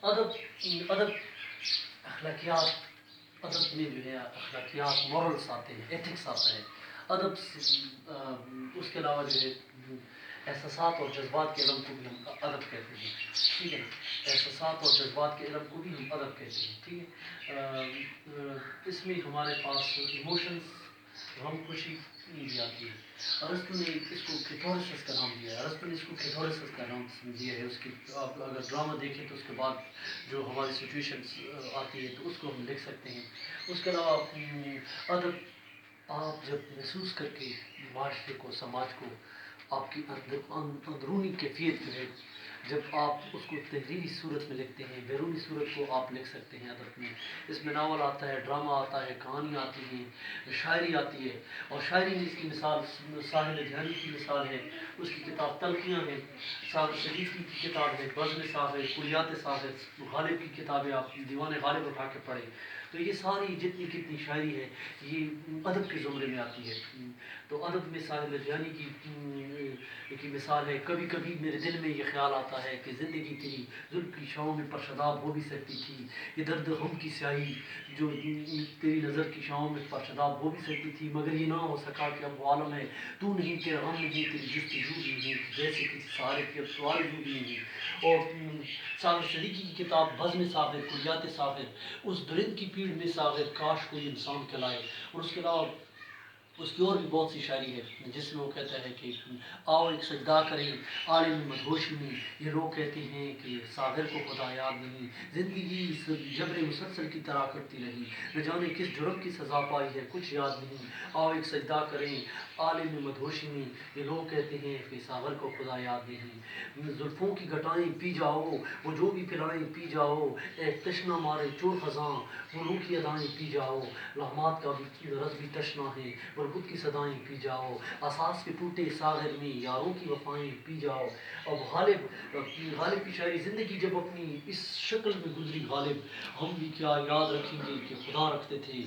ادب ادب اخلاقیات، ادب میں جو ہے اخلاقیات مورلس آتے ہیں، ایتھکس آتا ہے ادب اس کے علاوہ جو ہے احساسات اور جذبات کے علم کو بھی ہم ادب کہتے ہیں، ٹھیک ہے نا، احساسات اور جذبات کے علم کو بھی ہم ادب کہتے ہیں، ٹھیک ہے، اس میں ہمارے پاس ایموشنس، غم خوشی بھی آتی ہے۔ ارسطو نے اس کو کیتھورسس کا نام دیا ہے، ارسطو نے اس کو کیتھورسس کا نام دیا ہے، اس کی آپ اگر ڈرامہ دیکھیں تو اس کے بعد جو ہماری سچویشنس آتی ہے تو اس کو ہم لکھ سکتے ہیں۔ اس کے علاوہ ادب آپ جب محسوس کر کے معاشرے کو، سماج کو، آپ کی اندرونی کیفیت جو ہے جب آپ اس کو تحریری صورت میں لکھتے ہیں، بیرونی صورت کو آپ لکھ سکتے ہیں ادب میں۔ اس میں ناول آتا ہے، ڈرامہ آتا ہے، کہانی آتی ہے، شاعری آتی ہے، اور شاعری میں اس کی مثال ساحل جہانی کی مثال ہے، اس کی کتاب تلخیاں ہیں، سعد شریفی کی کتاب ہے بزم صاحب ہے، کلیات صاحب ہے، غالب کی کتابیں آپ دیوان غالب اٹھا کے پڑھیں تو یہ ساری جتنی کتنی شاعری ہے یہ ادب کے زمرے میں آتی ہے۔ تو ادب میں ساحل جہانی کی مثال ہے، کبھی کبھی میرے دل میں یہ خیال آتا ہے کہ زندگی تیری زلف کی چھاؤں میں پرشداب ہو بھی سکتی تھی، یہ درد غم کی سیاہی جو تیری نظر کی چھاؤں میں پرشداب ہو بھی سکتی تھی، مگر یہ نہ ہو سکا کہ اب وہ عالم ہے تو نہیں، تیرا غم نہیں، تیری جستجو بھی نہیں، جیسے کسی سہارے کی اب تو آرزو بھی نہیں۔ اور سعد شریفی کی کتاب بزم ساغر، کلیات ساغر، اس درند کی پیڑ میں ساغر کاش کوئی انسان کہلائے، اور اس کے علاوہ اس کی اور بھی بہت سی شاعری ہے جس میں وہ کہتا ہے کہ آؤ ایک سجدہ کریں عالم مدہوشی میں، یہ لوگ کہتے ہیں کہ ساغر کو خدا یاد نہیں، زندگی اس جبر مسلسل کی طرح کرتی رہی، نہ جانے کس جرم کی سزا پائی ہے کچھ یاد نہیں، آؤ ایک سجدہ کریں عالم مدہوشی میں، یہ لوگ کہتے ہیں کہ ساغر کو خدا یاد نہیں، زلفوں کی گھٹائیں پی جاؤ وہ جو بھی پلائیں پی جاؤ، ایک تشنا مارے چور خزاں وہ روح کی ادائیں پی جاؤ، لہمات کا بھی رس بھی تشنا ہے بربط کی صدائیں پی جاؤ، اساس کے ٹوٹے ساغر میں یاروں کی وفائیں پی جاؤ۔ اب غالب کی شاعری، زندگی جب اپنی اس شکل میں گزری غالب، ہم بھی کیا یاد رکھیں گے کہ خدا رکھتے تھے،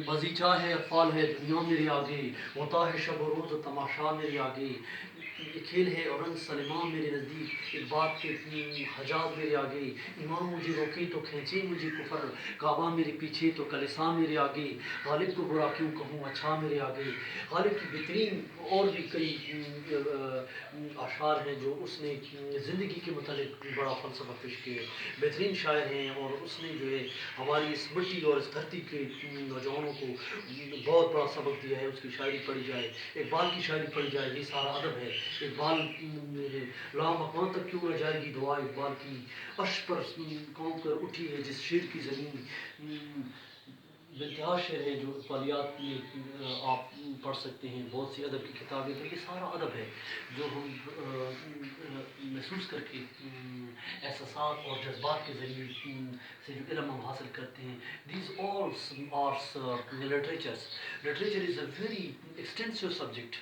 بازیچہ ہے اطفال ہے دنیا میرے آگے، ہوتا ہے شب و روز و تماشا میرے آگے، یہ کھیل ہے اور رنگ سلیمان میرے نزدیک، ایک بات کے حجاز میرے آگے، ایمان مجھے روکے تو کھینچے مجھے کفر، کعبہ میرے پیچھے تو کلیسا میرے آگے، غالب کو برا کیوں کہوں اچھا میرے آگے۔ غالب کی بہترین اور بھی کئی اشعار ہیں جو اس نے زندگی کے متعلق بڑا فلسفہ پیش کیا ہے، بہترین شاعر ہیں، اور اس نے جو ہے ہماری اس مٹی اور اس دھرتی کے نوجوانوں کو بہت بڑا سبق دیا ہے۔ اس کی شاعری پڑھی جائے، اقبال کی شاعری پڑھی جائے، یہ سارا ادب ہے۔ اقبال لامکاں تک کیوں نہ جائے گی دعا اقبال کی، عرش پر قوم کر اٹھی ہے جس شیر کی زمین، بنتہا شعر ہے جو اقبالیات میں آپ پڑھ سکتے ہیں، بہت سی ادب کی کتابیں، تو یہ سارا ادب ہے جو ہم محسوس کر کے احساسات اور جذبات کے ذریعے سے جو علم ہم حاصل کرتے ہیں۔ These all are literatures. Literature is a very extensive subject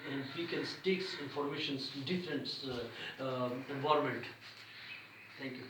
and we can take information in different environment. Thank you.